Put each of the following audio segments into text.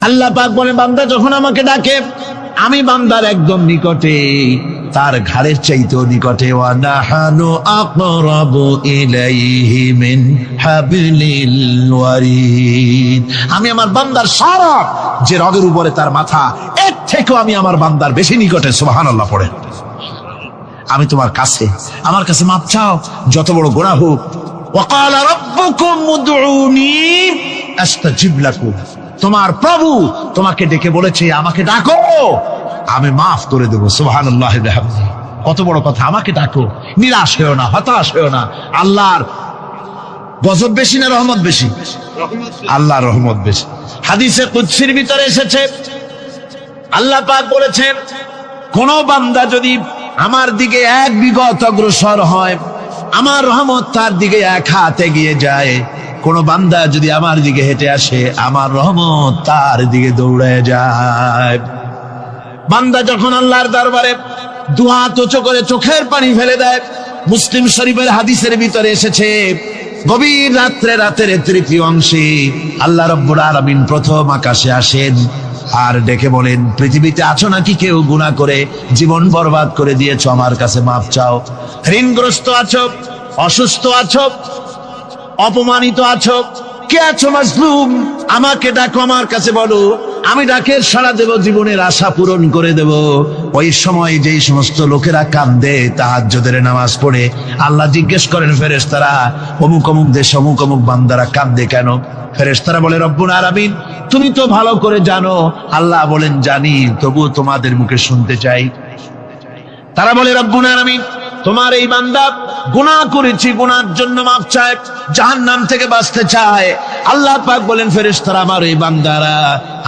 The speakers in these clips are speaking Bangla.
আল্লাহ পাক বলে বান্দা যখন আমাকে ডাকে আমি বান্দার একদম নিকটে, তার ঘাড়ের চাইতেও নিকটে। ওয়া নাহানু আকরাবু ইলাইহি মিন হাবলিল ওয়ারিদ। আমি আমার বান্দার সারা যে রগের উপরে তার মাথা, এর থেকেও আমি আমার বান্দার বেশি নিকটে। সুবহানাল্লাহ পড়ে। আমি তোমার কাছে, আমার কাছে মাপ চাও, যত বড় গুনাহ হোক। ওয়া ক্বালা রাব্বুকুম উদউনি আস্তাজিব লাকুম। তোমার প্রভু তোমাকে ডেকে বলেছে আমাকে ডাকো, আমি মাফ করে দেবো। সুবহানাল্লাহ। কত বড় কথা, আমাকে ডাকো, নিরাশ হয়েও না, হতাশ হয়েও না। আল্লাহর গজব বেশি না রহমত বেশি? আল্লাহর রহমত বেশি। হাদিসে কুদসির ভিতরে এসেছে, আল্লাহ পাক বলেছেন কোন বান্দা যদি আমার দিকে এক বিগত অগ্রসর হয়, আমার রহমত তার দিকে এক হাত এগিয়ে যায়। কোন বান্দা যদি আমার দিকে হেঁটে আসে, আমার রহমত তার দিকে দৌড়ে যায়। বান্দা যখন আল্লাহর দরবারে দুহাত উঁচু করে চোখের পানি ফেলে দেয়, মুসলিম শরীফের হাদিসের ভিতরে এসেছে গভীর রাত্রে, রাতের তৃতীয় অংশে আল্লাহ রাব্বুল আলামিন প্রথম আকাশে আসেন আর ডেকে বলেন, পৃথিবীতে আছো নাকি কেউ গুনাহ করে জীবন বরবাদ করে দিয়েছো, আমার কাছে মাপ চাও। ঋণগ্রস্ত আছো, অসুস্থ আছো, অপমানিত আছো, কে আছো মাজলুম, আমাকে ডাকো, আমার কাছে বলো, আমি ডাকের সাড়া দেব, জীবনের আশা পূরণ করে দেব। ওই সময় যেই সমস্ত লোকেরা কাঁদে তাহাজ্জুদের নামাজ পড়ে, আল্লাহ জিজ্ঞেস করেন ফেরেশতারা, অমুক অমুক দেশ অমুক অমুক বান্দারা কাঁদে কেন? ফেরেশতারা বলে রব্বুল আলামিন তুমি তো ভালো করে জানো। আল্লাহ বলেন জানি, তবুও তোমাদের মুখে শুনতে চাই। তারা বলে রব্বুল আলামিন তোমার এই বান্দা গুনাহ করেছি, গুনার জন্য মাপ চায়, জাহান্নাম থেকে বাঁচতে চায়। আল্লাহ পাক বলেন ফেরেশতারা আমার এই বান্দারা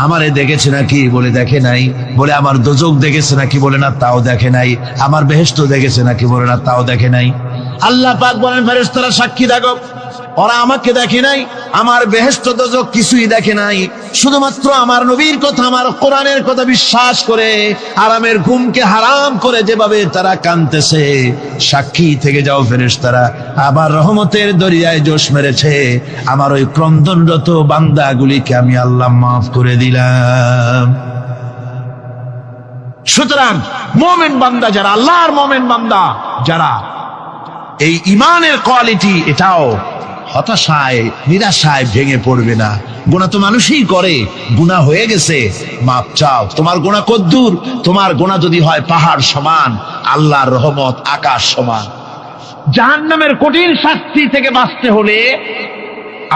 আমারে দেখেছে নাকি? বলে দেখে নাই। বলে আমার দোজখ দেখেছে নাকি? বলে না, তাও দেখে নাই। আমার বেহেশত দেখেছে নাকি? বলে না, তাও দেখে নাই। আল্লাহ পাক বলেন ফেরেশতারা সাক্ষী থাকো, ওরা আমাকে দেখে নাই, আমার বেহেশত দোজখ কিছুই দেখে নাই, শুধুমাত্র আমার নবীর কথা, আমার কোরআনের কথা বিশ্বাস করে আরামের ঘুমকে হারাম করে যেভাবে তারা কাঁদতেছে, সাক্ষী থেকে যাও ফেরেশতারা, আমার রহমতের দরিয়ায় জোশ মেরেছে, আমার ওই ক্রন্দনরত বান্দাগুলিকে আমি আল্লাহ মাফ করে দিলাম। সুতরাং মুমিন বান্দা যারা, আল্লাহর মুমিন বান্দা যারা, এই ইমানের কোয়ালিটি, এটাও হতাশায় নিরাশায় ভেঙে পড়বে না। গুনাহ তো মানুষই করে, গুনাহ হয়ে গেছে, মাপ চাও। তোমার গুনাহ কদ্দুর? তোমার গুনাহ যদি হয় পাহাড় সমান, আল্লাহর রহমত আকাশ সমান। জাহান্নামের কঠিন শাস্তি থেকে বাঁচতে হলে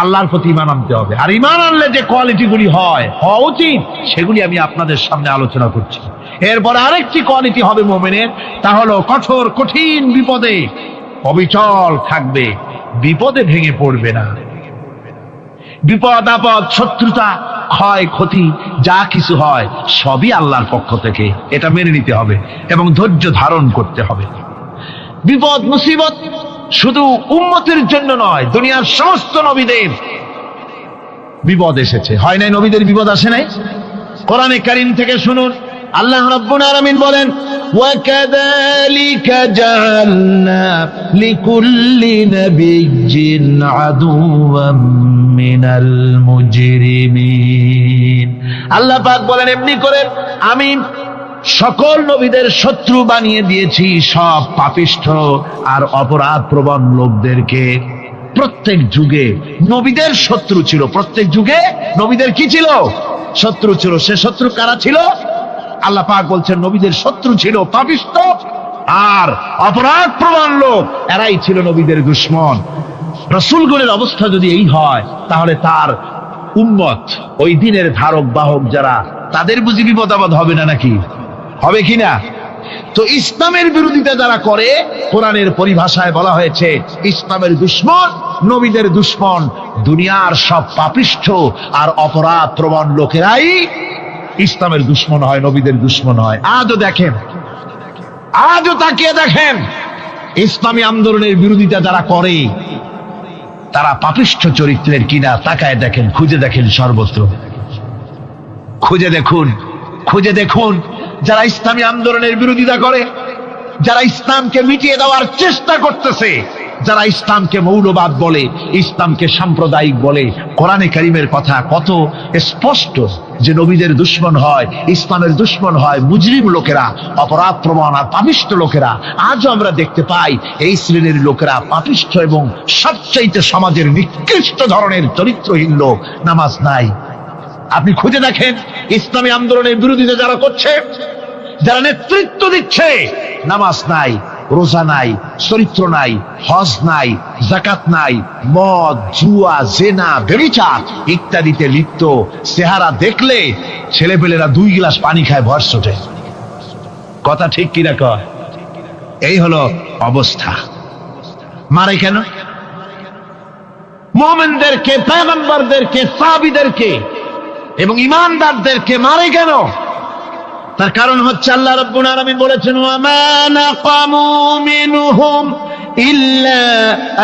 আল্লাহর প্রতি ঈমান আনতে হবে। আর ঈমান আনলে যে কোয়ালিটিগুলি হওয়া উচিত, সেগুলি আমি আপনাদের সামনে আলোচনা করছি। এরপর আরেকটি কোয়ালিটি হবে মুমিনের, তা হলো কঠোর কঠিন বিপদে অবিচল থাকবে, বিপদে ভেঙে পড়বে না। বিপদ আপদ, শত্রুতা, ক্ষয় ক্ষতি যা কিছু হয় সবই আল্লাহর পক্ষ থেকে, এটা মেনে নিতে হবে এবং ধৈর্য ধারণ করতে হবে। বিপদ মুসিবত শুধু উম্মতের জন্য নয়, দুনিয়ার সমস্ত নবীদের বিপদ এসেছে, হয় নাই? নবীদের বিপদ আসে নাই? কোরআনে কারীম থেকে শুনুন, আল্লাহ রাব্বুল আলামিন বলেন, وَكَذَلِكَ جَعَلْنَا لِكُلِّ نَبِيٍّ عَدُوًّا مِنَ الْمُجْرِمِينَ। আল্লাহ পাক বলেন এমনি করে আমি সকল নবীদের শত্রু বানিয়ে দিয়েছি সব পাপিষ্ঠ আর অপরাধ প্রবণ লোকদেরকে। প্রত্যেক যুগে নবীদের শত্রু ছিল, প্রত্যেক যুগে নবীদের কি ছিল? শত্রু ছিল। সে শত্রু কারা ছিল? আল্লাহ পাক বলছেন নবীদের শত্রু ছিল পাপিষ্ঠ আর অপরাধ প্রবণ লোক, এরাই ছিল নবীদের দুশমন। রাসূলগণের অবস্থা যদি এই হয়, তাহলে তার উম্মত, ওই দিনের ধারক বাহক যারা, তাদের বুঝি বিপদ আপদ হবে না নাকি? হবে কিনা? তো ইসলামের বিরোধিতা যারা করে, কোরআনের পরিভাষায় বলা হয়েছে ইসলামের দুশমন, নবীদের দুশমন। দুনিয়ার সব পাপিষ্ঠ আর অপরাধ প্রবণ লোকেরাই ইসলামের দুশমন হয়, নবীদের দুশমন হয়। আজও দেখেন, আজও তাকিয়ে দেখেন, ইসলামী আন্দোলনের বিরোধিতা যারা করে তারা পাপিষ্ঠ চরিত্রের কিনা, তাকায় দেখেন, খুঁজে দেখেন, সর্বত্র খুঁজে দেখুন, খুঁজে দেখুন। যারা ইসলামী আন্দোলনের বিরোধিতা করে, যারা ইসলামকে মিটিয়ে দেওয়ার চেষ্টা করতেছে, যারা ইসলামকে মৌলবাদ বলে, ইসলামকে সাম্প্রদায়িক বলে। কোরআনে কারীমের কথা কত স্পষ্ট যে নবীদের দুশমন হয়, ইসলামের দুশমন হয় মুজরিম লোকেরা, অপরাধ প্রবণ আর পাপিষ্ঠ লোকেরা। আজও আমরা দেখতে পাই এই শ্রেণীর লোকেরা পাপিষ্ঠ এবং সবচাইতে সমাজের নিকৃষ্ট ধরনের চরিত্রহীন লোক। নামাজ নাই। আপনি খুঁজে দেখেন ইসলামী আন্দোলনের বিরোধিতা যারা করছে, যারা নেতৃত্ব দিচ্ছে, নামাজ নাই, রোজা নাই, চরিত্র নাই, হজ নাই, যাকাত নাই, মদ, জুয়া, জেনা, ব্যভিচার ইত্যাদিতে লিপ্ত। চেহারা দেখলে ছেলেপেলেরা 2 গ্লাস পানি খায় ভর ছোটে। কথা ঠিক কিনা কয়? এই হলো অবস্থা। মারে কেন? মুমিনদেরকে, পয়গম্বরদেরকে, সাহাবীদেরকে এবং ঈমানদারদেরকে মারে কেন? তার কারণ হচ্ছে আল্লাহ রাব্বুল আলামিন বলেছেন, ওয়া মা নাকামু মিনহুম ইল্লা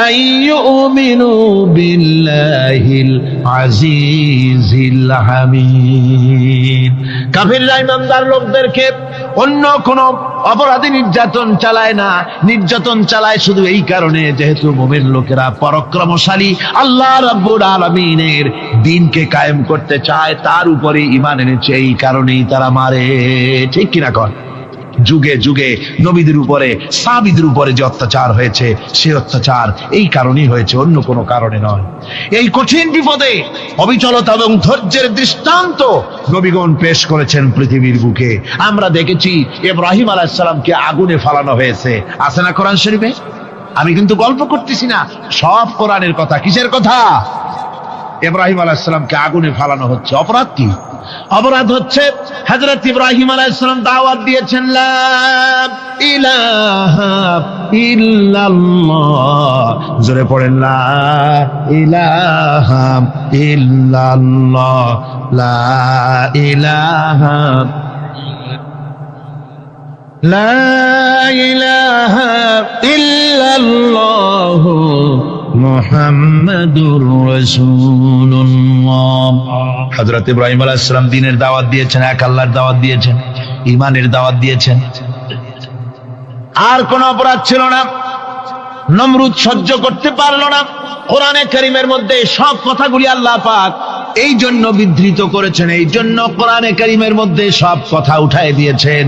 আইয়ুমিনু বিল্লাহিল আজিজিল হামিদ। কাফিররা ঈমানদার লোকদেরকে অন্য কোন অপরাধী নির্যাতন চালায় না, নির্যাতন চালায় শুধু এই কারণে যেহেতু মুমিন লোকেরা পরাক্রমশালী, আল্লাহ রাব্বুল আলামিনের দ্বীনকে কায়েম করতে চায়, তার উপরে ঈমান এনেছে, এই কারণেই তারা মারে। ঠিক কিনা কর? যুগে যুগে নবীদের উপরে, সাহাবীদের উপরে যে অত্যাচার হয়েছে, সেই অত্যাচার এই কারণেই হয়েছে, অন্য কোনো কারণে নয়। এই কঠিন বিপদে অবিচলতা এবং ধৈর্যের দৃষ্টান্ত নবীগণ পেশ করেছেন পৃথিবীর বুকে। আমরা দেখেছি ইব্রাহিম আলাইহিস সালামকে আগুনে ফালানো হয়েছে, আছে না কোরআন শরীফে? আমি কিন্তু গল্প করতেছি না, সব কোরআনের কথা। কিসের কথা? ইব্রাহিম আলাইহিস সালামকে আগুনে ফালানো হচ্ছে। অপরাধ কি? অপরাধ হচ্ছে হযরত ইব্রাহিম আলাইহিস সালাম দাওয়াত দিয়েছেন, লা ইলাহা ইল্লাল্লাহ। জোরে পড়েন, লা ইলাহা ইল্লাল্লাহ, লা ইলাহা, লা ইলাহা ইল্লাল্লাহ মুহাম্মাদুর রাসূলুল্লাহ। হযরত ইব্রাহিম আলাইহিস সালাম দ্বীনের দাওয়াত দিয়েছেন, এক আল্লাহর দাওয়াত দিয়েছেন, ঈমানের দাওয়াত দিয়েছেন। আর কোন অপরাধ ছিল না। নমরুদ সহ্য করতে পারল না। কোরআনে কারীমের মধ্যে সব কথাগুলি আল্লাহ পাক এই জন্য বিধৃত করেছেন, এই জন্য কোরআনে কারীমের মধ্যে সব কথা উঠায় দিয়েছেন,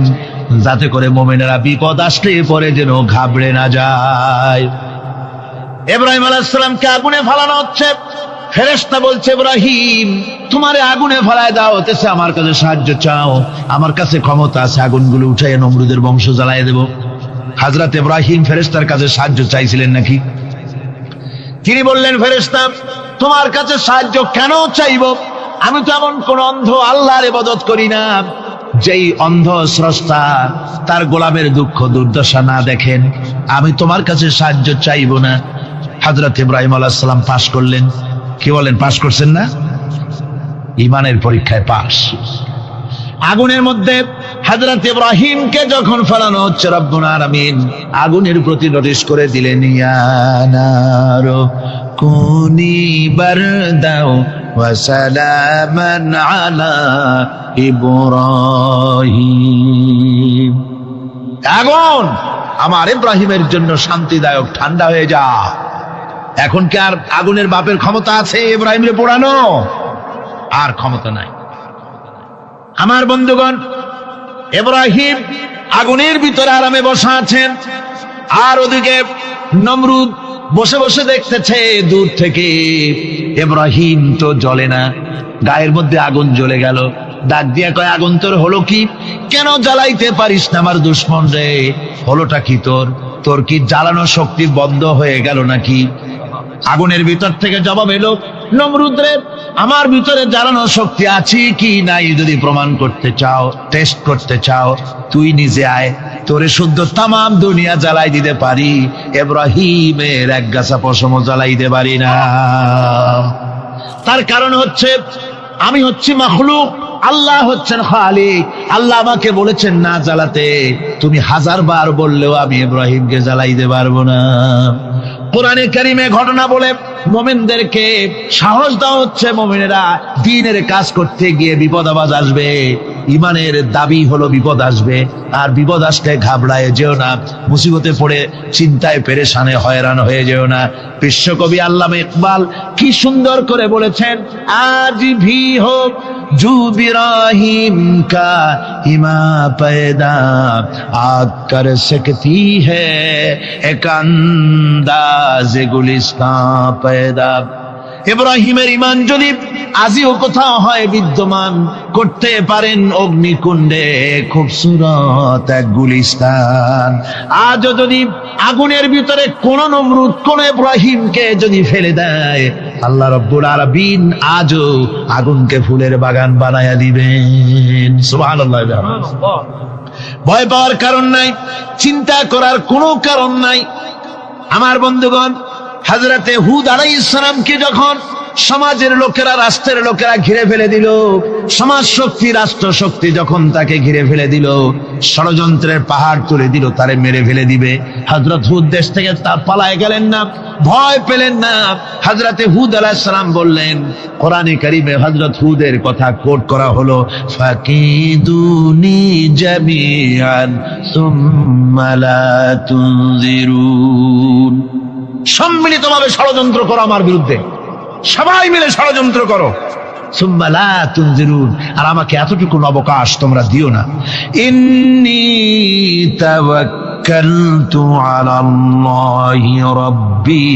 যাতে করে মুমিনেরা বিপদ আসলে পরে যেন ঘাবড়ে না যায়। ইব্রাহিম আলাইহিস সালামকে আগুনে ফালানো হচ্ছে। ফেরেশতা বলছে, ইব্রাহিম তোমারে আগুনে ফালায় দাও হতেছে, আমার কাছে সাহায্য চাও, আমার কাছে ক্ষমতা আছে, আগুনগুলো উঠাইয়ে নমরুদের বংশ জ্বালায় দেব। হযরত ইব্রাহিম ফেরেশতার কাছে সাহায্য চাইছিলেন নাকি? তিনি বললেন, ফেরেশতা তোমার কাছে সাহায্য কেন চাইব? আমি তো এমন কোন অন্ধ আল্লাহর ইবাদত করি না যেই অন্ধ স্রষ্টা তার গোলামের দুঃখ দুর্দশা না দেখেন। আমি তোমার কাছে সাহায্য চাইব না। হযরত ইব্রাহিম আলাইহিস সালাম পাশ করলেন। কি বলেন, পাশ করছেন না? ঈমানের পরীক্ষায় পাশ। আগুনের মধ্যে হযরত ইব্রাহিমকে যখন ফেলানো হচ্ছে, রব্বুল আলামিন আগুনের প্রতি নোটিশ করে দিলেন, ইয়া নারু কুনি বারদাও ওয়া সালামান আলা ইব্রাহিম। আগুন আমার ইব্রাহিমের জন্য শান্তিদায়ক, ঠান্ডা হয়ে যা। এখন কি আর আগুনের বাপের ক্ষমতা আছে ইব্রাহিমকে পোড়ানো? আর ক্ষমতা নাই। আমার বন্ধুগণ, ইব্রাহিম আগুনের ভিতরে আরামে বসা আছেন, আর ওদিকে নমরুদ বসে বসে দেখতেছে দূর থেকে। ইব্রাহিম তো জ্বলে না, গায়ের মধ্যে আগুন জ্বলে গেল। ডাক দিয়া কয়, আগুন তোর হলো কি? কেন জ্বালাইতে পারিস না আমার দুশমন রে? হলোটা কি তোর? তোর কি জ্বালানো শক্তি বন্ধ হয়ে গেল নাকি? আগুনের ভিতর থেকে জবাব এলো, নমরুদ রে, আমার ভিতরে জ্বালানো শক্তি আছে কি নাই যদি প্রমাণ করতে চাও, টেস্ট করতে চাও, তুই নিজে আয়, তোরে শুদ্ধ তামাম দুনিয়া জ্বালাই দিতে পারি, ইব্রাহিমের এক গাছা পশমও জ্বালাই দিতে পারি না। তার কারণ হচ্ছে আমি হচ্ছি মাখলুক, আল্লাহ হচ্ছেন খালিক। আল্লাহ আমাকে বলেছেন না জ্বালাতে, তুমি 1000 বার বললেও আমি ইব্রাহিমকে জ্বালাইতে পারবো না। কোরআনে কারীমে ঘটনা বলে মুমিনদেরকে সাহস দেওয়া হচ্ছে, মুমিনেরা দ্বীনের কাজ করতে গিয়ে বিপদ আবাজ আসবে, ইমানের দাবি হলো বিপদ আসবে, আর বিপদ আসলে ঘাবড়ায় যেও না, মুসিবতে পড়ে চিন্তায় পেরেশানে হয়রান হয়ে যেও না। বিশ্বকবি আল্লামা ইকবাল কি সুন্দর করে বলেছেন, আজ ভি হোক জু বিরাহিম কা ইমা पैदा आग कर सकती है एक अंदाज गुलिस्तां पैदा। ইব্রাহিমের ইমান যদি আজিও কোথাও হয় বিদ্যমান, করতে পারেন অগ্নিকুণ্ডে খুবসুরত এক গুলিস্তান। আজও যদি আগুনের ভিতরে কোন নমরুদ কোন ইব্রাহিমকে যদি ফেলে দেয়, আল্লাহ রাব্বুল আলামিন আজও আগুনকে ফুলের বাগান বানায়া দিবেন। সুবহানাল্লাহ। ভয় পাওয়ার কারণ নাই, চিন্তা করার কোনো কারণ নাই। আমার বন্ধুগণ, হযরতে হুদ আলাইহিস সালামকে যখন সমাজের লোকেরা, রাষ্ট্রের লোকেরা ঘিরে ফেলে দিল, সমাজ শক্তি, রাষ্ট্র শক্তি যখন তাকে ঘিরে ফেলে দিল, ষড়যন্ত্রের পাহাড় তুলে দিল, তারে মেরে ফেলে দিবে, হযরত হুদ দেশ থেকে তা পালায় গেলেন না, ভয় পেলেন না। হযরতে হুদ আলাইহিস সালাম বললেন, কোরআনে কারীমে হযরত হুদের কথা কোট করা হলো, ফাকিদুনি জামিআন সুম্মা লা তুনজিরুন। সম্মিলিতভাবে ষড়যন্ত্র করো আমার বিরুদ্ধে, সবাই মিলে ষড়যন্ত্র করো, সুম্মা লা তুনজিরুন, আর আমাকে এতটুকু অবকাশ তোমরা দিও না। ইন্নী তাওয়াক্কালতু আলাল্লাহি রাব্বি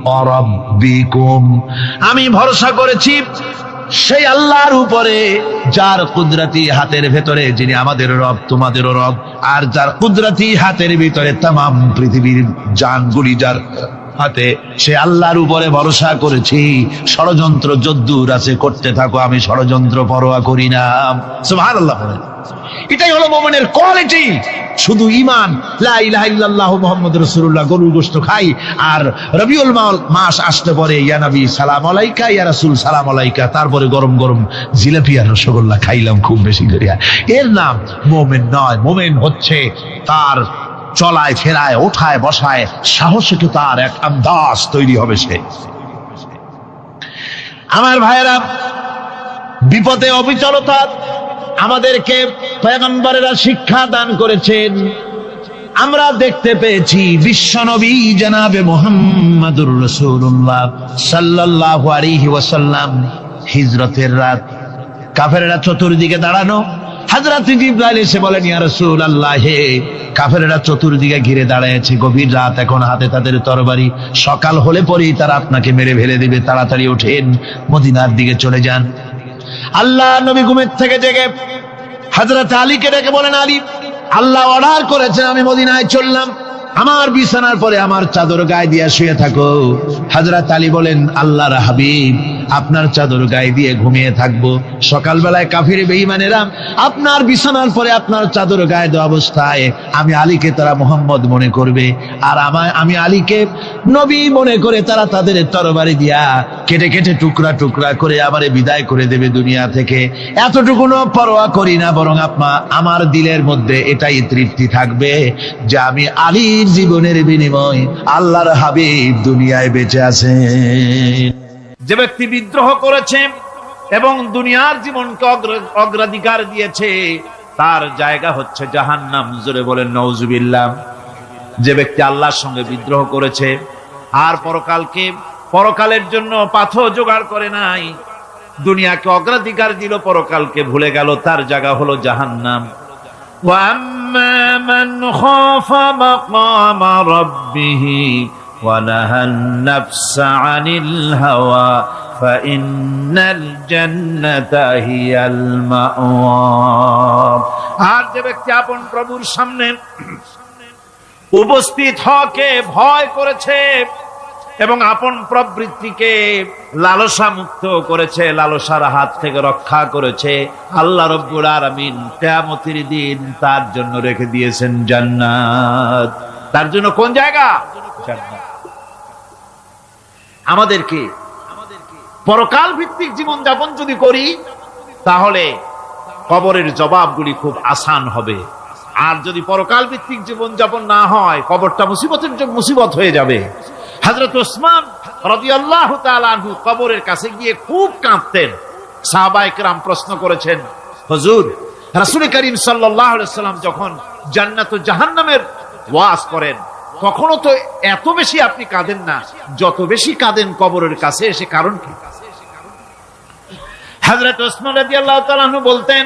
ওয়া রাব্বিকুম, আমি ভরসা করেছি সেই আল্লাহর উপরে, যার কুদরতি হাতের ভেতরে, যিনি আমাদের রব তোমাদেরও রব, আর যার কুদরতি হাতের ভিতরে তামাম পৃথিবীর জানগুলি যার হাতে, সে আল্লাহর উপরে ভরসা করেছি। ষড়যন্ত্র যদ্দূর আছে করতে থাকো, আমি ষড়যন্ত্র পরোয়া করি না। সুবহানাল্লাহ। এটাই হলো মুমিনের কোয়ালিটি। শুধু ঈমান, লা ইলাহা ইল্লাল্লাহ মুহাম্মাদুর রাসূলুল্লাহ, গরুর গোশত খাই, আর রবিউল মাস আসতে পরে ইয়া নবী সালাম আলাইকা, ইয়া রাসূল সালাম আলাইকা, তারপরে গরম গরম জিলাপি আর রসগোল্লা খাইলাম খুব বেশি করিয়া, এর নাম মুমিন নয়। মুমিন হচ্ছে তার চলায় ফেরায়, ওঠায় বসায় সাহসে তার এক আন্দাজ তৈরি হবে সে। আমার ভাইয়েরা, বিপদে অবিচলতা আমাদেরকে পয়গম্বরেরা শিক্ষা দান করেছেন। আমরা দেখতে পেয়েছি বিশ্বনবী জনাবে মুহাম্মাদুর রাসূলুল্লাহ সাল্লাল্লাহু আলাইহি ওয়াসাল্লাম হিজরতের রাত, কাফেররা চতুর্দিকে দাঁড়ানো, হযরত জিবরাইল এসে বলেন, ইয়া রাসূলুল্লাহ, হে কাফেররা চতুর্দিকে ঘিরে দাঁড়িয়েছে, গভীর রাত, এখন হাতে তাদের তরবারি, সকাল হলে পরেই তারা আপনাকে মেরে ফেলে দিবে, তাড়াতাড়ি ওঠেন, মদিনার দিকে চলে যান। আল্লাহ নবী ঘুমের থেকে জেগে হযরত আলীকে ডেকে বলেন, আলী, আল্লাহ অর্ডার করেছেন আমি মদিনায় চললাম, আমার বিছানার পরে আমার চাদর গায়ে দিয়ে শুয়ে থাকো। হযরত আলী বলেন, আল্লাহর হাবিব, আপনার চাদর গায়ে দিয়ে ঘুমিয়ে থাকবো, সকালবেলায় কাফির বেঈমানেরা আপনার বিছানার পরে আপনার চাদর গায়ে দেওয়া অবস্থায় আমি আলীকে তারা মুহাম্মদ মনে করবে, আর আমি আলীকে নবী মনে করে তারা তাদের তরবারি দিয়া কেটে কেটে টুকরা টুকরা করে আমারে বিদায় করে দেবে দুনিয়া থেকে। এতটুকুনো পরোয়া করি না, বরং আমার দিলের মধ্যে এটাই তৃপ্তি থাকবে যে আমি আলীর জীবনের বিনিময় আল্লাহর হাবিব দুনিয়ায় বেঁচে আছেন। যে ব্যক্তি বিদ্রোহ করেছে এবং দুনিয়ার জীবনকে অগ্রাধিকার দিয়েছে, তার জায়গা হচ্ছে জাহান্নাম। জোরে বলেন নাউজুবিল্লাহ। যে ব্যক্তি আল্লাহর সঙ্গে বিদ্রোহ করেছে আর পরকালের জন্য পাথর জোগাড় করে নাই, দুনিয়াকে অগ্রাধিকার দিল, পরকালকে ভুলে গেল, তার জায়গা হলো জাহান্নাম। وَأَمَّا مَنْ خَافَ مَقَامَ رَبِّهِ وَنَهَى النَّفْسَ عَنِ الْهَوَى فَإِنَّ الْجَنَّةَ هِيَ الْمَأْوَى। আর যে ব্যক্তি আপন প্রভুর সামনে উপস্থিত হওয়াকে ভয় করেছে এবং আপন প্রবৃত্তিকে লালসা মুক্ত করেছে, লালসার হাত থেকে রক্ষা করেছে, আল্লাহ রাব্বুল আলামিন কিয়ামতের দিন তার জন্য রেখে দিয়েছেন জান্নাত। তার জন্য কোন জায়গা? জান্নাত। আমাদেরকে পরকাল ভিত্তিক জীবন যাপন যদি করি, তাহলে কবরের জবাবগুলি খুব আসান হবে। আর যদি পরকাল ভিত্তিক জীবন যাপন না হয়, কবরটা মুসিবত হয়ে যাবে। হযরত ওসমান রাদিয়াল্লাহু তাআলা আনহু কবরের কাছে গিয়ে খুব কাঁদতেন। সাহাবায়ে কেরাম প্রশ্ন করেছেন, হুজুর, রাসূল করিম সাল্লাল্লাহু আলাইহি সাল্লাম যখন জান্নাত ও জাহান্নামের ওয়াজ করেন, কখনো তো এত বেশি আপনি কাঁদেন না যত বেশি কাঁদেন কবরের কাছে এসে। কারণ কি? হযরত ওসমান রাদিয়াল্লাহু তাআলা আনহু বলতেন,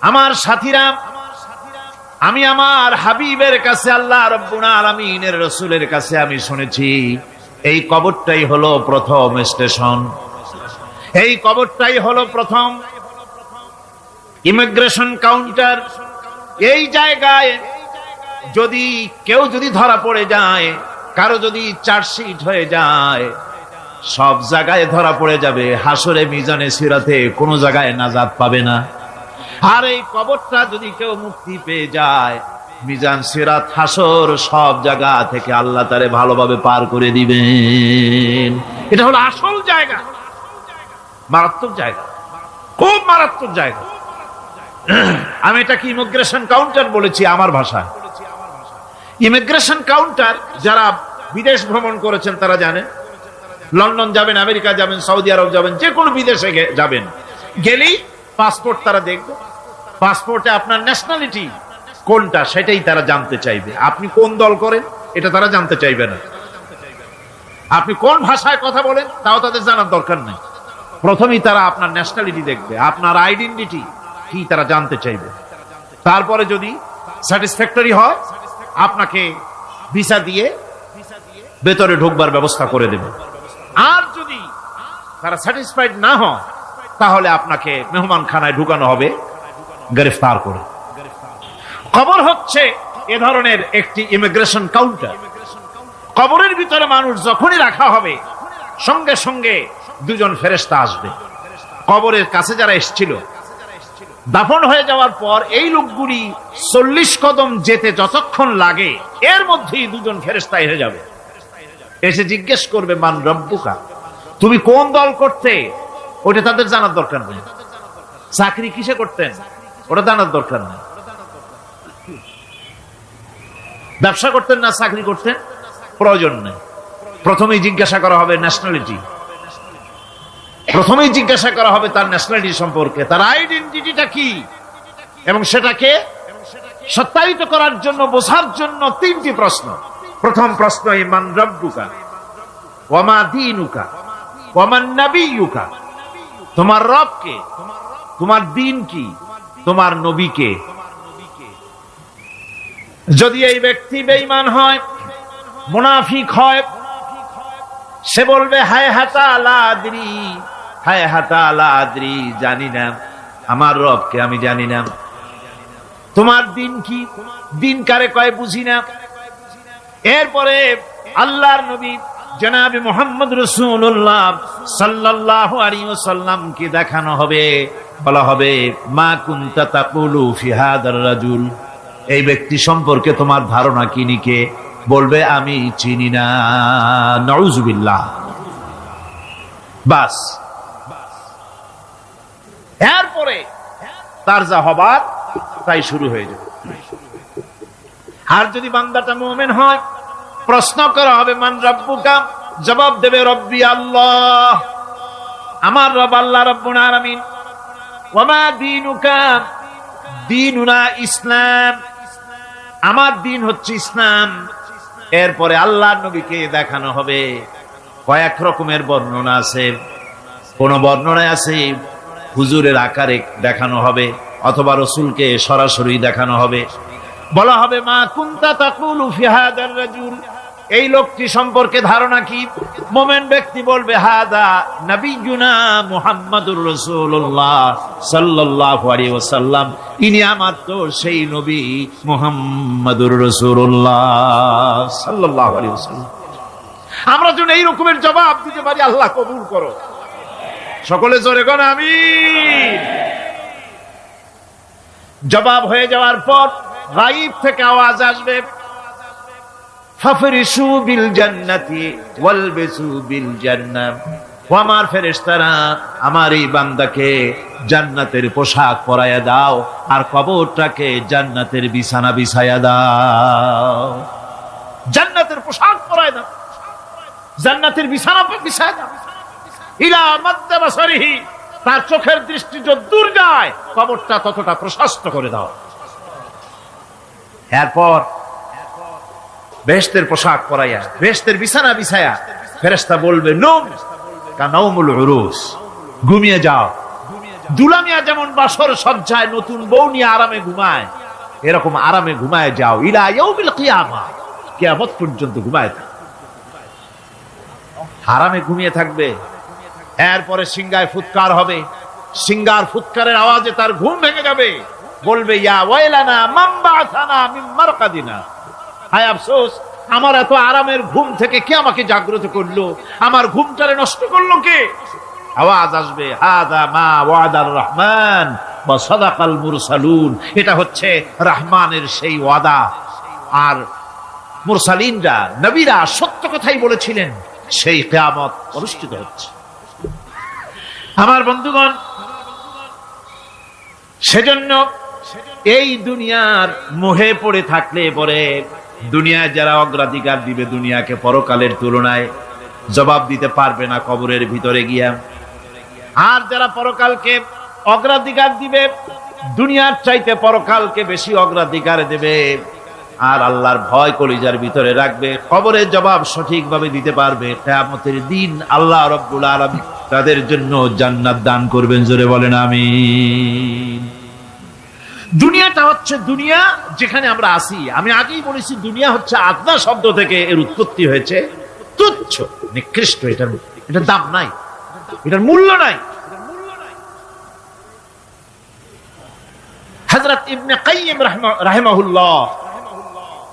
আমার সাথীরা, আমি আমার হাবিবের কাছে, আল্লাহ রাব্বুল আলামিনের রাসূলের কাছে আমি শুনেছি এই কবরটাই হলো প্রথম স্টেশন, এই কবরটাই হলো প্রথম ইমিগ্রেশন কাউন্টার। এই জায়গায় যদি কেউ ধরা পড়ে যায়, কারো যদি চার্জশিট হয়ে যায়, সব জায়গায় ধরা পড়ে যাবে, হাসরে মিজানে সিরাতে কোনো জায়গায় নাজাত পাবে না। আর এই কবরটা যদি কেউ মুক্তি পেয়ে যায়, মিজান সিরাত হাসর সব জায়গা থেকে আল্লাহ তারে ভালোভাবে পার করে দিবেন। এটা হলো আসল জায়গা, মারাত্মক জায়গা, খুব মারাত্মক জায়গা। আমি এটাকে ইমিগ্রেশন কাউন্টার বলেছি আমার ভাষায়। ইমিগ্রেশন কাউন্টার যারা বিদেশ ভ্রমণ করেছেন তারা জানেন। লন্ডন যাবেন, আমেরিকা যাবেন, সৌদি আরব যাবেন, যে কোনো বিদেশে যাবেন, গেলেই পাসপোর্ট তারা দেখবে। পাসপোর্টে আপনার ন্যাশনালিটি কোনটা সেটাই তারা জানতে চাইবে। আপনি কোন দল করেন এটা তারা জানতে চাইবে না। আপনি কোন ভাষায় কথা বলেন তাও তাদের জানার দরকার নেই। প্রথমেই তারা আপনার ন্যাশনালিটি দেখবে, আপনার আইডেন্টিটি কি তারা জানতে চাইবে। তারপরে যদি স্যাটিসফ্যাক্টরি হয়, আপনাকে ভিসা দিয়ে ভেতরে ঢোকবার ব্যবস্থা করে দেবে। আর যদি তারা স্যাটিসফাইড না হয়, তাহলে আপনাকে মেহমানখানায় ঢুকানো হবে গ্রেফতার করে। কবর হচ্ছে এ ধরনের একটি ইমিগ্রেশন কাউন্টার। কবরের ভিতরে মানুষ যখনই রাখা হবে, সঙ্গে সঙ্গে দুজন ফেরেশতা আসবে। কবরের কাছে যারা এসেছিল, দাফন হয়ে যাওয়ার পর এই লোকগুলি 40 কদম যেতে যতক্ষণ লাগে, এর মধ্যেই দুজন ফেরেশতা এসে যাবে। এসে জিজ্ঞেস করবে, মান রব্বুকা, তুমি কোন দল করতে? ওটা তাদের জানার দরকার নেই। চাকরি কিসে করতেন ওটা জানার দরকার নেই। ব্যবসা করতেন না চাকরি করতেন, প্রয়োজন নেই। প্রথমেই জিজ্ঞাসা করা হবে ন্যাশনালিটি, প্রথমেই জিজ্ঞাসা করা হবে তার ন্যাশনালিটি সম্পর্কে, তার আইডেন্টিটিটা কি, এবং সেটাকে সত্যায়িত করার জন্য, বোঝার জন্য 3টি প্রশ্ন। প্রথম প্রশ্ন, মান রব্বুকা ওয়া মা দীনুকা ওয়া মান নাবিয়ুকা, তোমার রব কে, তোমার দ্বীন কি, তোমার নবী কে। যদি এই ব্যক্তি বেঈমান হয়, মুনাফিক হয়, সে বলবে হায় হাতা লা আদরি, হায় হাতা লা আদরি, জানি না আমার রবকে, আমি জানি না। তোমার দিন কি, দিন কারে কয় বুঝি না। এরপরে আল্লাহর নবী জনাবে মুহাম্মদ রাসূলুল্লাহ সাল্লাল্লাহু আলাইহি ওয়াসাল্লাম কে দেখানো হবে, বলা হবে মা কুনতা তাকুলু ফি হাদার রাজুল, এই ব্যক্তি সম্পর্কে তোমার ধারণা কি নিকে? বলবে আমি চিনি না। নাউযুবিল্লাহ। বাস, এরপরে তার যা হবার তাই শুরু হয়ে যাবে। আর যদি বান্দাটা মুমিন হয়, প্রশ্ন করা হবে মান রব্বুকা, জবাব দেবে রব্বি আল্লাহ, আমার রব আল্লাহ রাব্বুল আলামিন। ওয়া মা দীনুকা, দীনুনা ইসলাম, আমার দিন হচ্ছে ইসলাম। এরপরে আল্লাহর নবীকে দেখানো হবে। কয়েক রকমের বর্ণনা আছে। কোন বর্ণনায় আছে হুজুরের আকারে দেখানো হবে, অথবা রাসূলকে সরাসরি দেখানো হবে। বলা হবে মা কুনতা তাকুলু ফি হাদার রাজুল, এই লোকটি সম্পর্কে ধারণা কি? মুমিন ব্যক্তি বলবে হাদা নবিয়ুনা মুহাম্মাদুর রাসূলুল্লাহ সাল্লাল্লাহু আলাইহি ওয়াসাল্লাম, ইনি আমার তো সেই নবী মুহাম্মাদুর রাসূলুল্লাহ সাল্লাল্লাহু আলাইহি ওয়াসাল্লাম। আমরা যেন এই রকমের জবাব দিতে পারি, আল্লাহ কবুল করো। সকলে জোরে কোন আমিন। জবাব হয়ে যাওয়ার পর গায়ব থেকে আওয়াজ আসবে, ফাফরিশু বিল জান্নাতি ওয়ালবিসু বিল জান্নাহ, ও আমার ফেরেশতারা, আমার এই বান্দাকে জান্নাতের পোশাক পরায়া দাও, আর কবরটাকে জান্নাতের বিছানা বিছায়া দাও। জান্নাতের পোশাক পরায়া দাও, জান্নাতের বিছানা বিছায়া দাও। ইলা মাদ্দা বাসারিহি, তার চোখের দৃষ্টি যত দূর যায় কবরটা ততটা প্রশস্ত করে দাও। এরপর বেহেশতের পোশাক পরাইয়া বেহেশতের বিছানা বিছায়া ফেরেশতা বলবে নৌম কানাউমুল উরুস, ঘুমিয়ে যাও। দুলামিয়া যেমন বাসর সজ্জায় নতুন বউ নিয়ে আরামে ঘুমায়, এরকম আরামে ঘুমায় যাও ইলা ইয়াউমিল কিয়ামা, কিয়ামত পর্যন্ত ঘুমায় থাকো, আরামে ঘুমিয়ে থাকবে। এরপরে সিংগায় ফুৎকার হবে, সিংগার ফুৎকারের আওয়াজে তার ঘুম ভেঙে যাবে, বলবে ইয়া ওয়াইলানা মান বা'আসানা মিন মারকাদিনা, হায় আফসোস, আমার এত আরামের ঘুম থেকে কে আমাকে জাগ্রত করলো, আমার ঘুমটারে নষ্ট করলো কে? আওয়াজ আসবে হাদা মা ওয়াদার রহমান ওয়া সাদাকাল মুরসালুন, এটা হচ্ছে রহমানের সেই ওয়াদা, আর মুরসালিনরা নবীরা সত্য কথাই বলেছিলেন, সেই কিয়ামত অনুষ্ঠিত হচ্ছে। আমার বন্ধুগণ, সেজন্য এই দুনিয়ার মোহে পড়ে থাকলে পরে দুনিয়ায় যারা অগ্রাধিকার দিবে দুনিয়াকে পরকালের তুলনায়, জবাব দিতে পারবে না কবরের ভিতরে গিয়া। আর যারা পরকালকে অগ্রাধিকার দিবে, দুনিয়ার চাইতে পরকালকে বেশি অগ্রাধিকার দেবে, আর আল্লাহর ভয় কলিজার ভিতরে রাখবে, কবরের জবাব সঠিকভাবে দিতে পারবে, কিয়ামতের দিন আল্লাহ রাব্বুল আলামিন তাদের জন্য জান্নাত দান করবেন। জোরে বলেন আমিন। দুনিয়াটা হচ্ছে দুনিয়া যেখানে আমরা আছি। আমি আগেই বলেছি দুনিয়া হচ্ছে আদনা শব্দ থেকে এর উৎপত্তি হয়েছে, তুচ্ছ নিকৃষ্ট, এটার দাম নাই, এটার মূল্য নাই। হযরত ইবনে কাইয়িম রাহিমাহুল্লাহ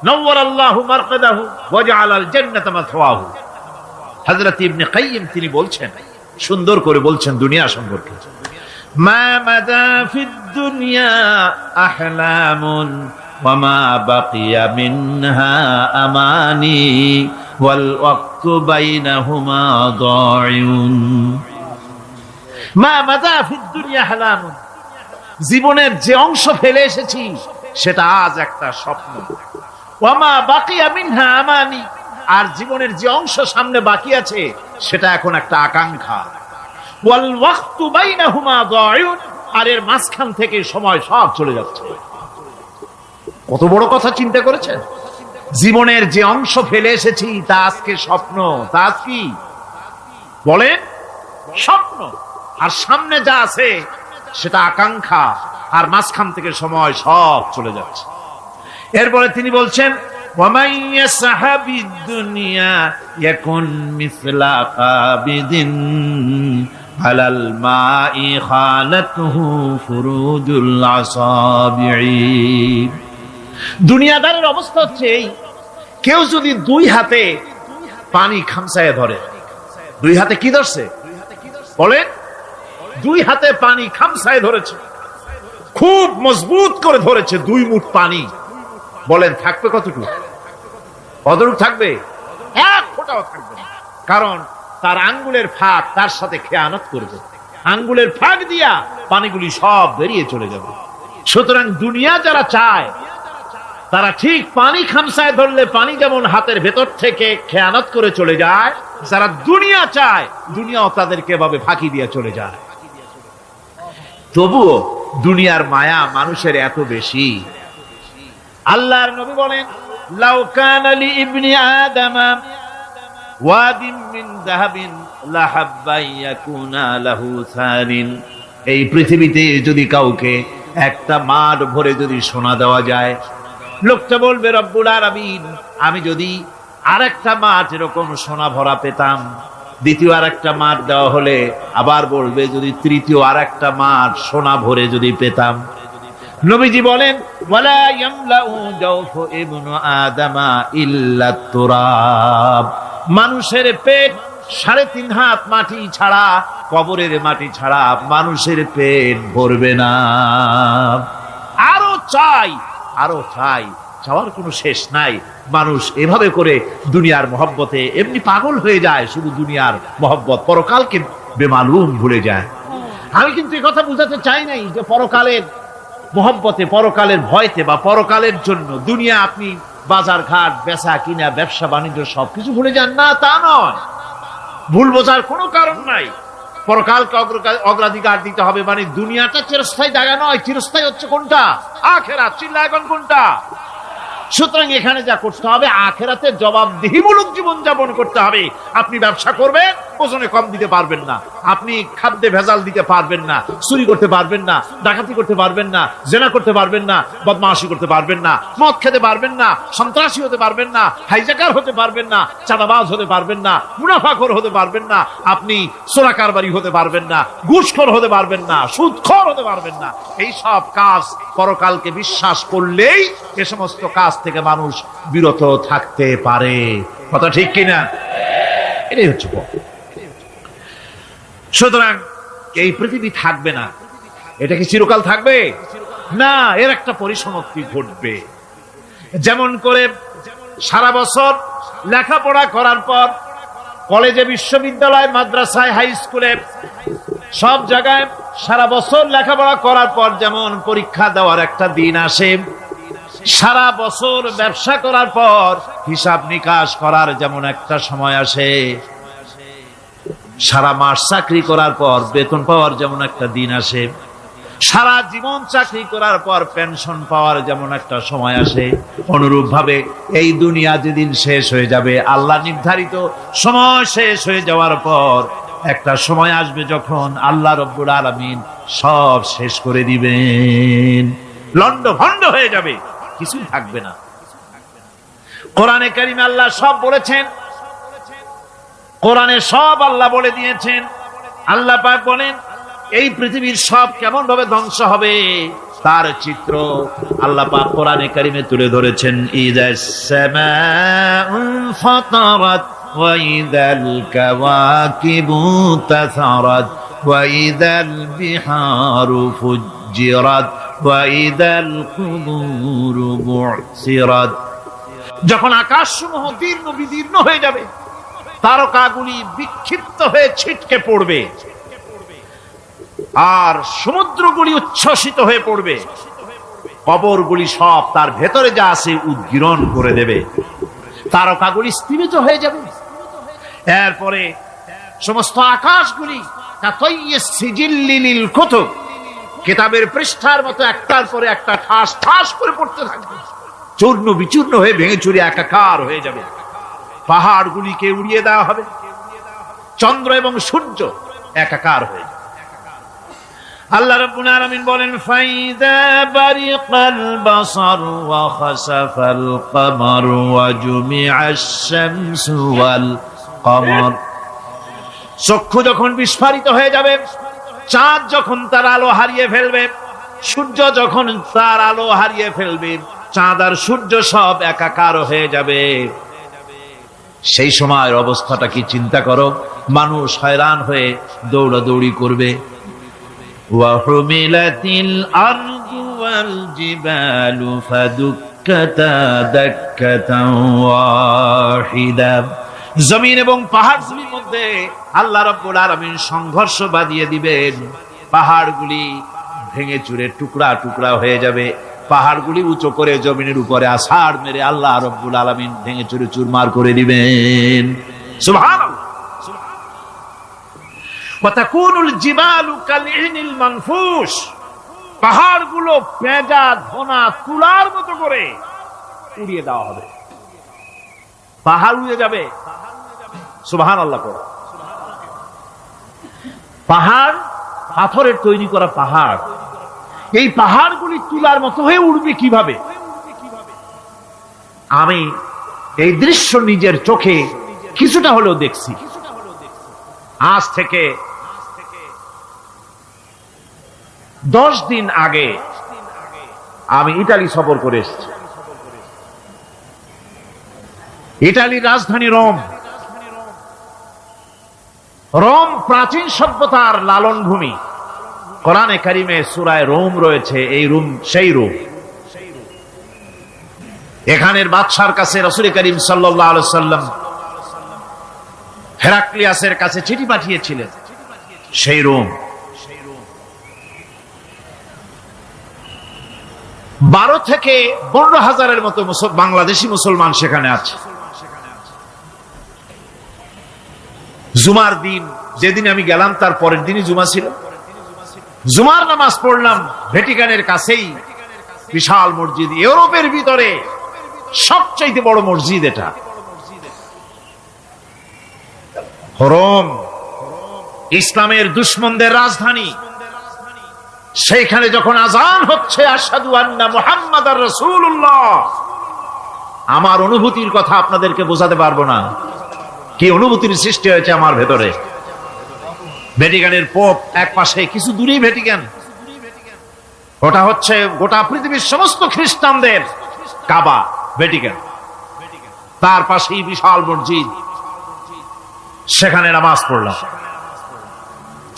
নওয়ারাল্লাহু মারকাদাহু ওয়া জাআলাল জান্নাতা মাথওয়াহু, হযরত ইবনে কাইয়িম তিনি বলছেন, সুন্দর করে বলছেন দুনিয়া সম্পর্কে, মা মাদা ফিদ দুনিয়া আহলামুন ওয়া মা বাকিয়া মিনহা আমানি ওয়াল ওয়াক্তু বাইনাহুমা দাইউন। মা মাদা ফিদ দুনিয়া আহলামুন, জীবনের যে অংশ ফেলে এসেছি সেটা আজ একটা স্বপ্ন, ওয়া মা বাকিয়া মিনহা আমানি, আর জীবনের যে অংশ সামনে বাকি আছে সেটা এখন একটা আকাঙ্ক্ষা, ওয়াল ওয়াক্তু বাইনাহুমা দাইউন, আর এর মাঝখান থেকে সময় সব চলে যাচ্ছে। কত বড় কথা চিন্তা করেছেন? জীবনের যে অংশ ফেলে এসেছি তা আজকে স্বপ্ন, তা আজ কি বলেন? স্বপ্ন। আর সামনে যা আছে সেটা আকাঙ্ক্ষা, আর মাঝখান থেকে সময় সব চলে যাচ্ছে। এরপরে তিনি বলছেন ওয়ামান ইয়াসহাবিদ দুনিয়া ইয়াকুন মিসলা কাবিদিন আলাল মাই খালাতুহু ফুরুজুল আসাবিঈ। দুনিয়াদারের অবস্থা হচ্ছে এই, কেউ যদি দুই হাতে পানি খামসায় ধরে, দুই হাতে কি ধরছে বলেন? দুই হাতে পানি খামসায় ধরেছে, খুব মজবুত করে ধরেছে, 2 মুঠ পানি, বলেন থাকবে কতটুকু? কতটুকু থাকবে? 1 ফোঁটাও থাকবে না, কারণ তার আঙ্গুলের ফাঁক তার সাথে খেয়ানত করবে, আঙ্গুলের ফাঁক দিয়া পানিগুলি সব বেরিয়ে চলে যাবে। সুতরাং দুনিয়া যারা চায় তারা ঠিক পানি খামসায় ধরলে পানি যেমন হাতের ভেতর থেকে খেয়ানত করে চলে যায়, যারা দুনিয়া চায় দুনিয়াও তাদেরকে এভাবে ফাঁকি দিয়ে চলে যায়। তবুও দুনিয়ার মায়া মানুষের এত বেশি। আল্লাহর নবী বলেন লাউ কানা লি ইবনি আদামা ওয়াদিন মিন যাহাবিন লাহাব্বা ইয়াকুনা লাহু সারিন, এই পৃথিবীতে যদি কাউকে একটা মাঠ ভরে যদি সোনা দেওয়া যায়, লোকটা বলবে রব্বুল আলামিন, আমি যদি আরেকটা মাঠ এরকম সোনা ভরা পেতাম, দ্বিতীয় আরেকটা মাঠ দেওয়া হলে আবার বলবে যদি তৃতীয় আরেকটা মাঠ সোনা ভরে যদি পেতাম। নবীজি বলেন ওয়ালা ইয়ামলাউ জাওফু ইবনু আদামা ইল্লা তুরাব, মানুষের পেট 3.5 হাত মাটি ছাড়া, কবরের মাটি ছাড়া মানুষের পেট ভরবে না। আরো চাই, আরো চাই, চাওয়ার কোনো শেষ নাই। মানুষ এভাবে করে দুনিয়ার মহব্বতে এমনি পাগল হয়ে যায়, শুধু দুনিয়ার মহব্বত, পরকালকে বেমালুম ভুলে যায়। আমি কিন্তু এই কথা বুঝাতে চাই নাই যে পরকালের মহব্বতে, পরকালের ভয়তে বা পরকালের জন্য দুনিয়া আপনি বাজার ঘাট, বেচা কিনা, ব্যবসা বাণিজ্য সবকিছু ভুলে যান, না তা নয়, ভুল বোঝার কোনো কারণ নাই। পরকালকে অগ্রাধিকার দিতে হবে। মানে দুনিয়াটা চিরস্থায়ী জায়গা নয়, চিরস্থায়ী হচ্ছে কোনটা? আখিরাত। চিল্লা এখন কোনটা? সুতরাং এখানে যা করতে হবে, আখিরাতে জবাবদিহিমূলক জীবন যাপন করতে হবে। আপনি ব্যবসা করবেন, ওজনে কম দিতে পারবেন না, আপনি খাদ্যে ভেজাল দিতে পারবেন না, চুরি করতে পারবেন না, ডাকাতি করতে পারবেন না, জেনা করতে পারবেন না, বদমাশি করতে পারবেন না, মদ খেতে পারবেন না, সন্ত্রাসী হতে পারবেন না, হাইজাকার হতে পারবেন না, চাঁদাবাজ হতে পারবেন না, মুনাফাখোর হতে পারবেন না, আপনি চোরা কারবারি হতে পারবেন না, ঘুষখোর হতে পারবেন না, সুদখোর হতে পারবেন না। এই সব কাজ পরকালকে বিশ্বাস করলেই এ সমস্ত কাজ থেকে মানুষ বিরত থাকতে পারে। কথা ঠিক কিনা? এটাই হচ্ছে। সুতরাং এই পৃথিবী থাকবে না, এটা কি চিরকাল থাকবে? না, এর একটা পরিসমাপ্তি ঘটবে। যেমন করে সারা বছর লেখাপড়া করার পর কলেজে, বিশ্ববিদ্যালয়, মাদ্রাসায়, হাই স্কুলে, সব জায়গায় সারা বছর লেখাপড়া করার পর যেমন পরীক্ষা দেওয়ার একটা দিন আসে, সারা বছর ব্যবসা করার পর হিসাব নিকাশ করার যেমন একটা সময় আসে, সারা মাস চাকরি করার পর বেতন পাওয়ার যেমন একটা দিন আসে, সারা জীবন চাকরি করার পর পেনশন পাওয়ার যেমন একটা সময় আসে, অনুরূপ ভাবে এই দুনিয়া যেদিন শেষ হয়ে যাবে, আল্লাহ নির্ধারিত সময় শেষ হয়ে যাওয়ার পর একটা সময় আসবে যখন আল্লাহ রব্বুল আলামিন সব শেষ করে দিবেন, লন্ডভন্ড হয়ে যাবে, কিছুই থাকবে না। কোরআনে কারিমে আল্লাহ সব বলেছেন, কোরআনে সব আল্লাহ বলে দিয়েছেন। আল্লাহ পাক বলেন এই পৃথিবীর সব কেমন ভাবে ধ্বংস হবে তার চিত্র আল্লাহ পাক কোরআনে কারিমে তুলে ধরেছেন। ইযাস সামাউ ফাতারাত ওয়া ইযাল কাওয়াকিবু তাসারাত ওয়া ইযাল বিহারু ফুজ্জিরাত ওয়া ইযাল কুবুরু বু'সিরাত। যখন আকাশসমূহ দীর্ণ বিদীর্ণ হয়ে যাবে, তারকাগুলি বিক্ষিপ্ত হয়ে ছিটকে পড়বে, আর সমুদ্রগুলি উচ্ছ্বসিত হয়ে পড়বে, কবরগুলি সব তার ভেতরে যা আছে উদ্গীরণ করে দেবে, তারকাগুলি স্থিমিত হয়ে যাবে। এরপরে সমস্ত আকাশগুলি সিজিল্লিল কুতুব, কিতাবের পৃষ্ঠার মতো একটার পরে একটা ঠাস ঠাস করে পড়তে থাকবে, চূর্ণ বিচূর্ণ হয়ে ভেঙে চুরে একাকার হয়ে যাবে। পাহাড়গুলিকে উড়িয়ে দেওয়া হবে, চন্দ্র এবং সূর্য একাকার হয়ে যাবে। আল্লাহ রাব্বুল আলামিন বলেন ফাইদা বারিকাল বাসার ওয়া খাসাফাল কমার ওয়া জুমিআশ শামসু ওয়াল কমার। চক্ষু যখন বিস্ফারিত হয়ে যাবে, চাঁদ যখন তার আলো হারিয়ে ফেলবে, সূর্য যখন তার আলো হারিয়ে ফেলবে, চাঁদ আর সূর্য সব একাকার হয়ে যাবে, সেই সময়ের অবস্থাটা কি চিন্তা করো। মানুষ হয়রান হয়ে দৌড়াদৌড়ি করবে। ওয়াহুমিলাতিল আরদু ওয়াল জিবালু ফাদুক্কাতা দাক্কাতান ওয়াহিদা। জমিন এবং পাহাড়গুলির মধ্যে আল্লাহ রাব্বুল আলামিন সংঘর্ষ বাঁধিয়ে দিবেন, পাহাড়গুলি ভেঙে চুরে টুকরা টুকরা হয়ে যাবে, পাহাড়গুলি উঁচু করে জমিনের উপরে আছাড় মেরে আল্লাহ রাব্বুল আলামিন ভেঙে চুরে চুরমার করে দিবেন। সুবহানাল্লাহ। ওয়া তাকুনুল জিবালু কালইনিল মানফুশ। পাহাড়গুলো পেঁজা ধোনা তুলার মতো করে উড়িয়ে দেওয়া হবে, পাহাড় উড়ে যাবে। সুবহানাল্লাহ। পাহাড় পাথরের তৈরি করা পাহাড়, এই পাহাড়গুলি তুলার মতো হয়ে উড়বে কিভাবে? আমি এই দৃশ্য নিজের চোখে কিছুটা হলেও দেখছি। আজ থেকে 10 দিন আগে আমি ইতালি সফর করে এসেছি। ইতালির রাজধানী রোম। রোম প্রাচীন সভ্যতার লালন ভূমি। কোরআনে কারিমে সূরায়ে রোম রয়েছে, এই রোম সেই রোম। এখানের বাদশার কাছে রাসূল করিম সাল্লাল্লাহু আলাইহি সাল্লাম হেরাক্লিয়াসের কাছে চিঠি পাঠিয়েছিলেন, সেই রোম। 12 থেকে 15,000-এর মতো বাংলাদেশি মুসলমান সেখানে আছে। জুমার দিন যেদিন আমি গেলাম তার পরের দিনই জুমা ছিল। জুমার নামাজ পড়লাম ভ্যাটিকানের কাছেই বিশাল মসজিদ, ইউরোপের ভিতরে সবচাইতে বড় মসজিদ এটা, রোম, ইসলামের দুশমনদের রাজধানী। সেইখানে যখন আজান হচ্ছে আশহাদু আন্না মুহাম্মাদার রাসূলুল্লাহ, আমার অনুভূতির কথা আপনাদেরকে বোঝাতে পারবো না, কি অনুভূতির সৃষ্টি হয়েছে আমার ভেতরে। ভ্যাটিকানের পোপ এক পাশে, কিছু দূরেই ভ্যাটিকান, ওটা হচ্ছে গোটা পৃথিবীর সমস্ত খ্রিস্টানদের কাবা, ভ্যাটিকান। তার পাশেই বিশাল মসজিদ, সেখানে নামাজ পড়লাম।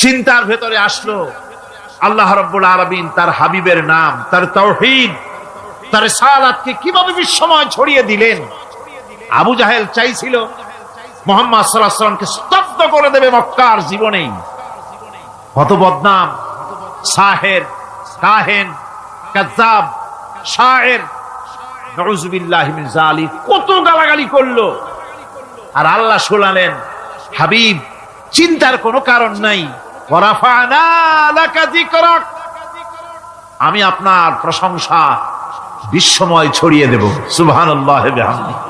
চিন্তার ভেতরে আসলো আল্লাহ রাব্বুল আলামিন তার হাবিবের নাম, তার তাওহীদ, তার রিসালাতকে কিভাবে বিশ্বময় ছড়িয়ে দিলেন। আবু জাহেল চাইছিল মুহাম্মদ সাল্লাল্লাহু আলাইহি ওয়াসাল্লামকে স্তব্ধ করে দেবে মক্কার জীবনেই। কত বদনাম, সাহের, কাহেন, কাযযাব, শায়ের, নাউযুবিল্লাহি মিন যালিক, কত গালাগালি করলো। আর আল্লাহ শোনালেন, হাবিব চিন্তার কোনো কারণ নাই, ওয়ারাফা'না লাকা যিকরাক, আমি আপনার প্রশংসা বিশ্বময় ছড়িয়ে দেব। সুবহানাল্লাহি ওয়া বিহামদিহি।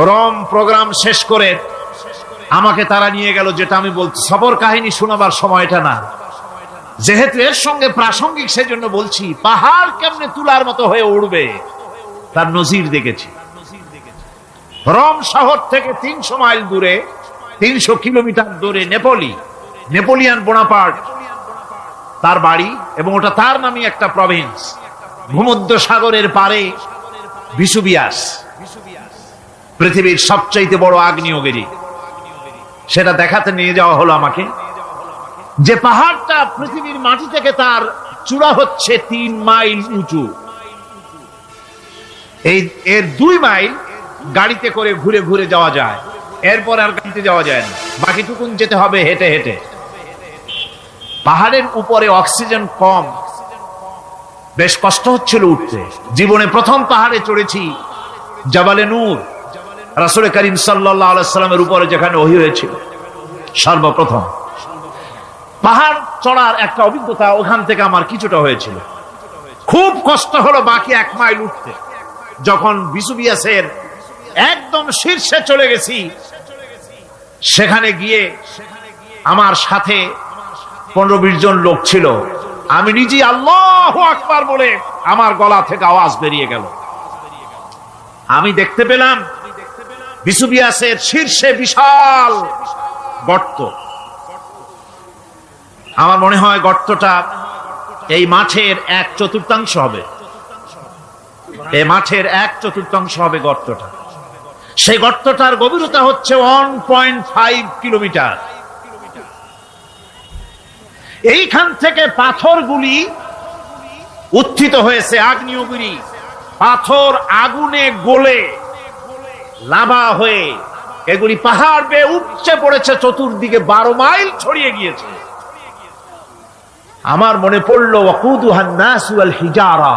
রোম প্রোগ্রাম শেষ করে আমাকে তারা নিয়ে গেল, যেটা আমি বলছি সফর কাহিনী শোনাবার সময় এটা না, যেহেতু এর সঙ্গে প্রাসঙ্গিক সেজন্য বলছি। পাহাড় কেমনে তুলার মতো হয়ে উড়বে তার নজির দেখেছি। রোম শহর থেকে 300 মাইল দূরে, 300 কিলোমিটার দূরে নেপোলিয়ান বোনাপার্ট তার বাড়ি, এবং ওটা তার নামে একটা প্রভিন্স। ভূমধ্য সাগরের পারে ভিসুভিয়াস, পৃথিবীর সবচাইতে বড় আগ্নেয়গিরি, সেটা দেখাতে নিয়ে যাওয়া হলো আমাকে। যে পাহাড়টা পৃথিবীর মাটি থেকে তার চূড়া হচ্ছে 3 মাইল উঁচু, এর 2 মাইল গাড়িতে করে ঘুরে ঘুরে যাওয়া যায়, এরপর আর গাড়িতে যাওয়া যায় না, বাকিটুকুন যেতে হবে হেঁটে হেঁটে। পাহাড়ের উপরে অক্সিজেন কম, বেশ কষ্ট হচ্ছিল উঠতে। জীবনে প্রথম পাহাড়ে চড়েছি, জাবালে নূর, রাসূল করিম সাল্লাল্লাহু আলাইহি সাল্লামের উপরে যেখানে ওহী হয়েছিল সর্বপ্রথম। পাহাড় চড়ার একটা অভিজ্ঞতা ওখান থেকে আমার কিছুটা হয়েছিল। খুব কষ্ট হলো বাকি 1 মাইল উঠতে। যখন ভিসুভিয়াসের একদম শীর্ষে চলে গেছি, সেখানে গিয়ে আমার সাথে 15-20 জন লোক ছিল। আমি নিজে আল্লাহু আকবার বলে আমার গলা থেকে আওয়াজ বেরিয়ে গেল। আমি দেখতে পেলাম ভিসুভিয়াসের শীর্ষে বিশাল গর্ত। আমার মনে হয় গর্তটা এই মাঠের 1/4 হবে, এই মাঠের 1/4 হবে গর্তটা। সেই গর্তটার গভীরতা হচ্ছে 1.5 কিলোমিটার। এইখান থেকে পাথরগুলি উত্থিত হয়েছে, আগ্নেয়গিরি, পাথর আগুনে গলে লাভা হয়ে এগুলি পাহাড় বেয়ে উপচে পড়েছে, চতুর্দিকে 12 মাইল ছড়িয়ে গিয়েছে। আমার মনে পড়ল ওয়াকুদুহান নাস ওয়াল হিজারা,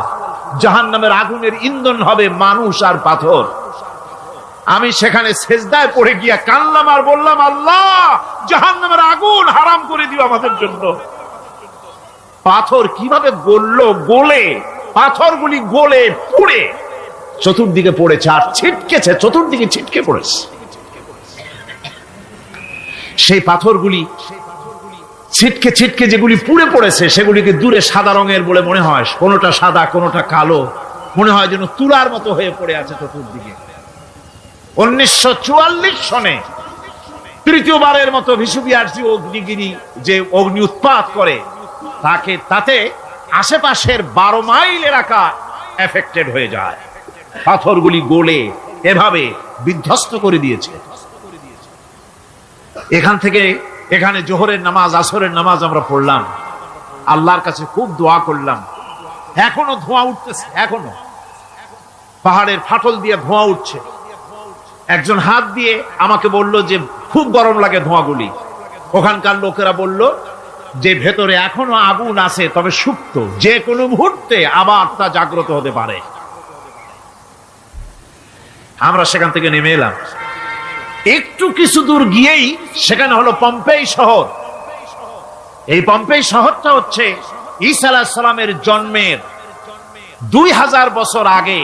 জাহান্নামের আগুনের ইন্ধন হবে মানুষ আর পাথর। আমি সেখানে সেজদায় পড়ে গিয়া কানলাম আর বললাম, আল্লাহ জাহান্নামের আগুন হারাম করে দিও আমাদের জন্য। পাথর কিভাবে গললো, গলে পাথরগুলি গলে পুড়ে চতুর্দিকে পড়েছে আর ছিটকেছে, চতুর্দিকে ছিটকে পড়েছে। সেই পাথরগুলি ছিটকে ছিটকে যেগুলি পুড়ে পড়েছে, সেগুলিকে দূরে সাদা রঙের বলে মনে হয়, কোনোটা সাদা কোনোটা কালো, মনে হয় যেন তুলার মতো হয়ে পড়ে আছে চতুর্দিকে। 1944 সনে তৃতীয়বারের মতো ভিসুভিয়াস অগ্নিগিরি যে অগ্নি উৎপাত করে, তাতে আশেপাশের 12 মাইল এলাকা এফেক্টেড হয়ে যায়। পাথরগুলি গলে এভাবে বিধ্বস্ত করে দিয়েছে। এখান থেকে এখানে জোহরের নামাজ, আসরের নামাজ আমরা পড়লাম, আল্লাহর কাছে খুব দোয়া করলাম। এখনো ধোঁয়া উঠতেছে, এখনো পাহাড়ের ফাটল দিয়ে ধোঁয়া উঠছে। একজন হাত দিয়ে আমাকে বলল যে খুব গরম লাগে ধোঁয়াগুলি। ওখানকার লোকেরা বলল যে ভেতরে এখনো আগুন আছে, তবে সুপ্ত, যে কোনো মুহূর্তে আবার তা জাগ্রত হতে পারে। আমরা সেখান থেকে নেমে এলাম। একটু কিছু দূর গিয়েই সেখানে হলো পম্পেই শহর। এই পম্পেই শহরটা হচ্ছে ঈসা আলাইহিস সালামের জন্মের 2000 বছর আগে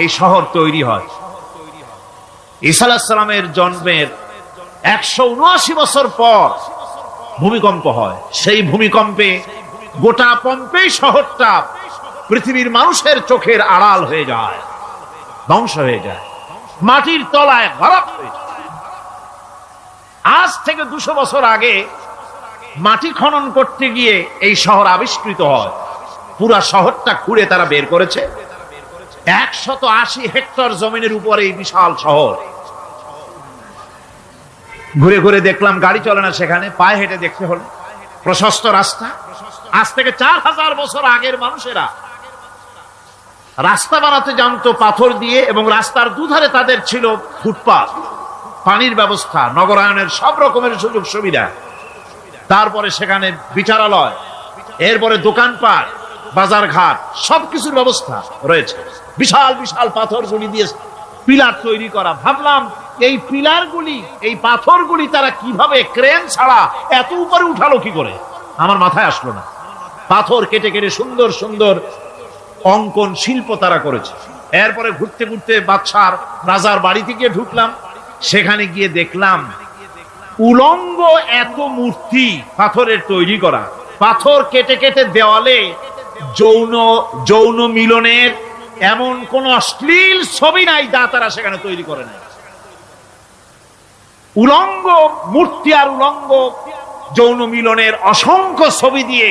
এই শহর তৈরি হয়। ঈসা আলাইহিস সালামের জন্মের 179 বছর পর ভূমিকম্প হয়। সেই ভূমিকম্পে গোটা পম্পেই শহরটা পৃথিবীর মানুষের চোখের আড়াল হয়ে যায়, ধ্বংস হয়ে যায়, মাটির তলায় গরক হয়ে যায়। আজ থেকে 200 বছর আগে মাটি খনন করতে গিয়ে এই শহর আবিষ্কৃত হয়। পুরা শহরটা খুঁড়ে তারা বের করেছে 180 হেক্টর জমিনের উপরে এই বিশাল শহর। ঘুরে ঘুরে দেখলাম, গাড়ি চলে না সেখানে, পায়ে হেঁটে দেখতে হলো। প্রশস্ত রাস্তা। আজ থেকে 4000 বছর আগের মানুষেরা রাস্তা বানাতে জানতো পাথর দিয়ে, এবং রাস্তার দুধারে তাদের ছিল ফুটপাত, পানির ব্যবস্থা, নগরায়নের সব রকমের সুযোগ সুবিধা। তারপরে সেখানে বিচারালয়, এরপরে দোকানপাট, বাজার ঘাট, সবকিছুর ব্যবস্থা রয়েছে। বিশাল বিশাল পাথরগুলি দিয়ে পিলার তৈরি করা। ভাবলাম এই পিলারগুলি, এই পাথরগুলি তারা কিভাবে ক্রেন ছাড়া এত উপরে উঠালো কি করে, আমার মাথায় আসলো না। পাথর কেটে কেটে সুন্দর সুন্দর অঙ্কন শিল্প তারা করেছে। এরপরে ঘুরতে ঘুরতে বাদশার রাজার বাড়িতে গিয়ে ঢুকলাম। সেখানে গিয়ে দেখলাম উলঙ্গ এত মূর্তি পাথরের তৈরি করা। পাথর কেটে কেটে দেওয়ালে যৌন মিলনের এমন কোন অশ্লীল ছবি নাই যা তারা সেখানে তৈরি করে নাই। উলঙ্গ মূর্তি আর উলঙ্গ যৌন মিলনের অসংখ্য ছবি দিয়ে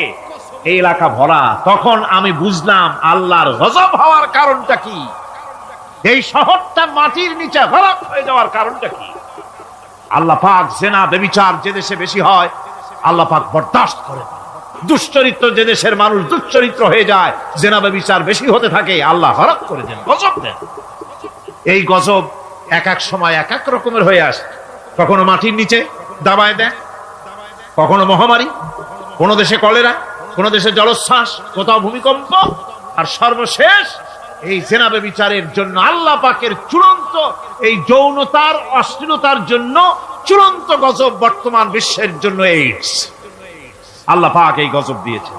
এই এলাকা ভরা। তখন আমি বুঝলাম আল্লাহর গজব হওয়ার কারণটা কি, এই শহরটা মাটির নিচে গরক হয়ে যাওয়ার কারণটা কি। আল্লাহ পাক জেনা ব্যভিচার যে দেশে বেশি হয় আল্লাহ পাক বরদাস্ত করে। দুশ্চরিত্র যে দেশের মানুষ দুশ্চরিত্র হয়ে যায়, জেনা ব্যভিচার বেশি হতে থাকে, আল্লাহ গরক করে দেন, গজব দেন। এই গজব এক এক সময় এক এক রকমের হয়ে আসে। কখনো মাটির নিচে দাবায় দেয়, কখনো মহামারী, কোন দেশে কলেরা, কোন দেশে জলোচ্ছ্বাস, কোথাও ভূমিকম্প, আর সর্বশেষ এই জেনা ব্যভিচারের জন্য আল্লাহ পাকের চূড়ান্ত এই যৌনতার অশ্লীলতার জন্য চূড়ান্ত গজব বর্তমান বিশ্বের জন্য এইডস। আল্লাহ পাক এই গজব দিয়েছে।